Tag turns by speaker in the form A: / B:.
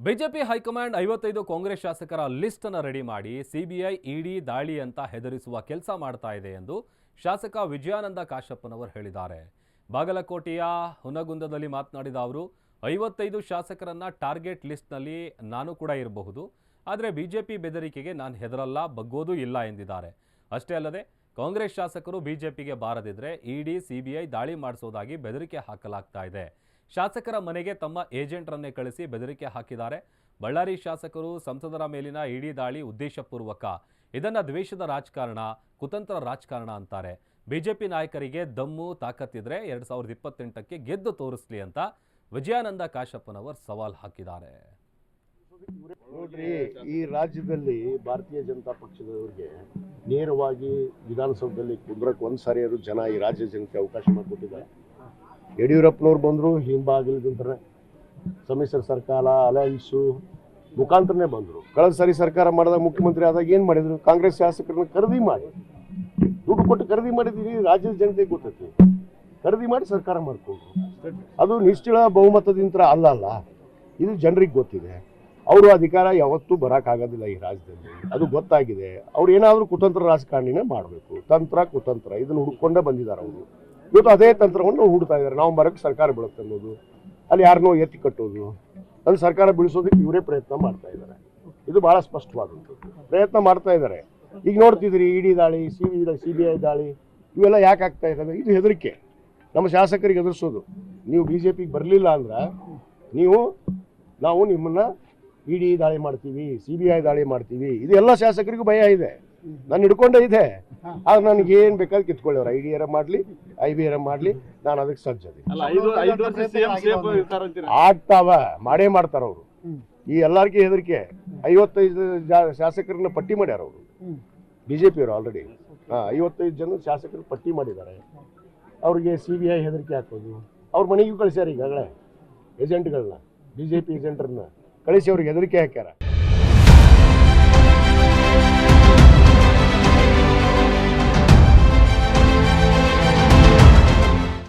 A: BJP high command 55 Congress ಶಾಸಕರ list ಅನ್ನು ready ಮಾಡಿ ಸಿಬಿಐ ಇಡಿ ದಾಳಿ ಅಂತ ಹೆದರಿಸುವ ಕೆಲಸ ಮಾಡ್ತಾ ಇದೆ ಎಂದು ಶಾಸಕ ವಿಜಯಾನಂದ ಕಾಶಪ್ಪನವರು ಹೇಳಿದ್ದಾರೆ. ಬಾಗಲಕೋಟೆಯ ಹುನಗುಂದದಲ್ಲಿ ಮಾತನಾಡಿದ ಅವರು 55 ಶಾಸಕರನ್ನ ಟಾರ್ಗೆಟ್ ಲಿಸ್ಟ್ನಲ್ಲಿ ನಾನು ಕೂಡ ಇರಬಹುದು, ಆದರೆ ಬಿಜೆಪಿ ಬೆದರಿಕೆಗೆ ನಾನು ಹೆದರಲ್ಲ, ಬಗ್ಗೋದು ಇಲ್ಲ ಎಂದಿದ್ದಾರೆ. ಅಷ್ಟೇ ಅಲ್ಲದೆ ಕಾಂಗ್ರೆಸ್ ಶಾಸಕರು ಬಿಜೆಪಿಗೆ ಬಾರದಿದ್ರೆ ಇಡಿ ಸಿಬಿಐ ದಾಳಿ ಮಾಡಿಸೋದಾಗಿ ಬೆದರಿಕೆ ಹಾಕಲಾಗ್ತಾ ಇದೆ. ಶಾಸಕರ ಮನೆಗೆ ತಮ್ಮ ಏಜೆಂಟರನ್ನೇ ಕಳಿಸಿ ಬೆದರಿಕೆ ಹಾಕಿದ್ದಾರೆ. ಬಳ್ಳಾರಿ ಶಾಸಕರು ಸಂಸದರ ಮೇಲಿನ ಇಡಿ ದಾಳಿ ಉದ್ದೇಶಪೂರ್ವಕ, ಇದನ್ನ ದ್ವೇಷದ ರಾಜಕಾರಣ, ಕುತಂತ್ರ ರಾಜಕಾರಣ ಅಂತಾರೆ. ಬಿಜೆಪಿ ನಾಯಕರಿಗೆ ದಮ್ಮು ತಾಕತ್ತಿದ್ರೆ 2028ಕ್ಕೆ ಗೆದ್ದು ತೋರಿಸ್ಲಿ ಅಂತ ವಿಜಯಾನಂದ ಕಾಶಪ್ಪನವರು ಸವಾಲ್ ಹಾಕಿದ್ದಾರೆ.
B: ನೋಡ್ರಿ, ಈ ರಾಜ್ಯದಲ್ಲಿ ಭಾರತೀಯ ಜನತಾ ಪಕ್ಷದವರಿಗೆ ನೇರವಾಗಿ ವಿಧಾನಸೌಧದಲ್ಲಿ ಕುಂದ್ರಕ್ಕೆ ಒಂದ್ಸಾರಿ ಜನ ಈ ರಾಜ್ಯ ಜನತೆ ಅವಕಾಶ ಮಾಡಿಕೊಟ್ಟಿದ್ದಾರೆ. ಯಡಿಯೂರಪ್ಪನವ್ರು ಬಂದರು, ಹಿಂಬಾಗಿಲಿಂದ ಸಮ್ಮಿಶ್ರ ಸರ್ಕಾರ ಅಲಯನ್ಸು ಮುಖಾಂತರನೇ ಬಂದರು. ಕಳೆದ ಸಾರಿ ಸರ್ಕಾರ ಮಾಡಿದಾಗ ಮುಖ್ಯಮಂತ್ರಿ ಆದಾಗ ಏನು ಮಾಡಿದ್ರು? ಕಾಂಗ್ರೆಸ್ ಶಾಸಕರನ್ನ ಖರೀದಿ ಮಾಡಿ, ದುಡ್ಡು ಕೊಟ್ಟು ಖರೀದಿ ಮಾಡಿದ್ದೀವಿ. ರಾಜ್ಯದ ಜನತೆಗೆ ಗೊತ್ತೈತಿ, ಖರೀದಿ ಮಾಡಿ ಸರ್ಕಾರ ಮಾಡಿಕೊಂಡ್ರು. ಅದು ನಿಶ್ಚಳ ಬಹುಮತದಿಂದ ಅಲ್ಲ, ಇದು ಜನರಿಗೆ ಗೊತ್ತಿದೆ. ಅವರು ಅಧಿಕಾರ ಯಾವತ್ತೂ ಬರೋಕ್ಕಾಗೋದಿಲ್ಲ ಈ ರಾಜ್ಯದಲ್ಲಿ, ಅದು ಗೊತ್ತಾಗಿದೆ. ಅವ್ರು ಏನಾದರೂ ಕುತಂತ್ರ ರಾಜಕಾರಣಿನೇ ಮಾಡಬೇಕು. ತಂತ್ರ ಕುತಂತ್ರ ಇದನ್ನು ಹುಡ್ಕೊಂಡೇ ಬಂದಿದ್ದಾರೆ ಅವರು. ಇವತ್ತು ಅದೇ ತಂತ್ರವನ್ನು ಹೂಡ್ತಾ ಇದ್ದಾರೆ. ನಾವು ಬರೋಕ್ಕೆ ಸರ್ಕಾರ ಬೀಳುತ್ತೆ ಅನ್ನೋದು, ಅಲ್ಲಿ ಯಾರನ್ನೋ ಎತ್ತಿ ಕಟ್ಟೋದು, ಅಲ್ಲಿ ಸರ್ಕಾರ ಬೀಳಿಸೋದಕ್ಕೆ ಇವರೇ ಪ್ರಯತ್ನ ಮಾಡ್ತಾ ಇದ್ದಾರೆ. ಇದು ಭಾಳ ಸ್ಪಷ್ಟವಾದಂಥದ್ದು. ಪ್ರಯತ್ನ ಮಾಡ್ತಾ ಇದ್ದಾರೆ. ಈಗ ನೋಡ್ತಿದ್ದೀರಿ, ಇಡಿ ದಾಳಿ, ಸಿಬಿಐ ದಾಳಿ ಇವೆಲ್ಲ ಯಾಕೆ ಆಗ್ತಾ ಇದ್ದಾವೆ? ಇದು ಹೆದರಿಕೆ, ನಮ್ಮ ಶಾಸಕರಿಗೆ ಎದುರಿಸೋದು. ನೀವು ಬಿಜೆಪಿಗೆ ಬರಲಿಲ್ಲ ಅಂದ್ರೆ ನಾವು ನಿಮ್ಮನ್ನ ಇಡಿ ದಾಳಿ ಮಾಡ್ತೀವಿ, ಸಿಬಿಐ ದಾಳಿ ಮಾಡ್ತೀವಿ. ಇದು ಎಲ್ಲ ಶಾಸಕರಿಗೂ ಭಯ ಇದೆ. ನಾನು ಹಿಡ್ಕೊಂಡೇ ಇದೆ. ಆದ್ರೆ ನನಗೆ ಏನು ಬೇಕಾದ್ರೆ ಕಿತ್ಕೊಳ್ಳೋರು, ಐ ಡಿ ಆರ್ ಮಾಡಲಿ, IBR ಮಾಡಲಿ, ನಾನು ಅದಕ್ಕೆ ಸಜ್ಜದೆ. ಆಗ್ತಾವ, ಮಾಡೇ ಮಾಡ್ತಾರ ಅವರು. ಈ ಎಲ್ಲರಿಗೂ ಹೆದರಿಕೆ. 55 ಶಾಸಕರನ್ನ ಪಟ್ಟಿ ಮಾಡ್ಯಾರ ಅವರು, ಬಿಜೆಪಿಯವರು ಆಲ್ರೆಡಿ 55 ಜನ ಶಾಸಕರು ಪಟ್ಟಿ ಮಾಡಿದ್ದಾರೆ. ಅವ್ರಿಗೆ ಸಿಬಿಐ ಹೆದರಿಕೆ ಹಾಕೋದು. ಅವ್ರ ಮನೆಗೂ ಕಳಿಸ್ಯಾರ ಈಗಾಗಲೇ ಏಜೆಂಟ್ಗಳನ್ನ, ಬಿಜೆಪಿ ಏಜೆಂಟ್ರನ್ನ ಕಳಿಸಿ ಅವ್ರಿಗೆ ಹೆದರಿಕೆ ಹಾಕ್ಯಾರ.